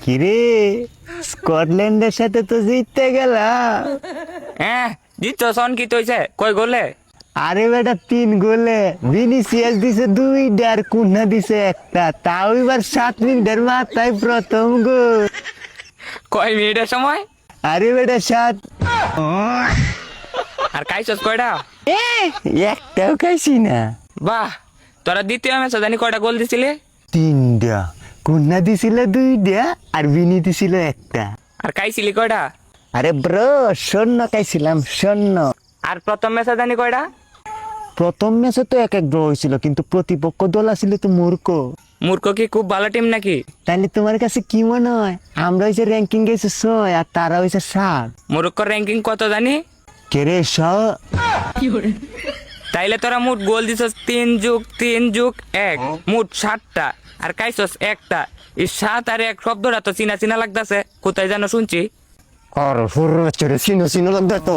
কিরে স্কটল্যান্ডের সাথে তো জিততে গেলাম। হ্যাঁ জিতছ সন কি তৈছে কই গোলে? আরে বেটা 3 গোলে, ভিনিসিয়াস দিছে 2টা আর কুন্না দিছে একটা, তাও এবার 7 মিনিটের মাথায় প্রথম গোল। কয় মিনিটের সময়? আরে বেটা 7। আর খাইছস কয়টা? একটাও খাইছি না। বাহ, তোরা দ্বিতীয় ম্যাচে জানি কয়টা গোল দিছিলি? 3টা, কুন্না দিছিল 2টা আর ভিনি দিছিল একটা। আর খাইছিলি কয়টা? আরে ব্রো শূন্য খাইছিলাম, শূন্য। আর প্রথম ম্যাচে জানি কয়টা? প্রথম ম্যাচে তো 1-1 ড্র হয়েছিল, কিন্তু প্রতিপক্ষ দল আছিল তো মূর্খ। মূর্খ কি খুব ভালো টিম নাকি? তাইলে তোমার কাছে কি মনে হয়? আমরা হয়েছে র্যাঙ্কিং গেছে 6 আর তারা হয়েছে 7। মূর্খ র্যাঙ্কিং কত জানি? কেরে তাইলে তোরা মোট গোল দিছস 3+3+1, মোট 7টা। আর খাইছস একটা। এই 7 আর 1 শব্দটা তো চিনা চিনা লাগতাছে, কোথায় যেন শুনছি। আর হুর চড়ে সিনো সিনো লাগতো।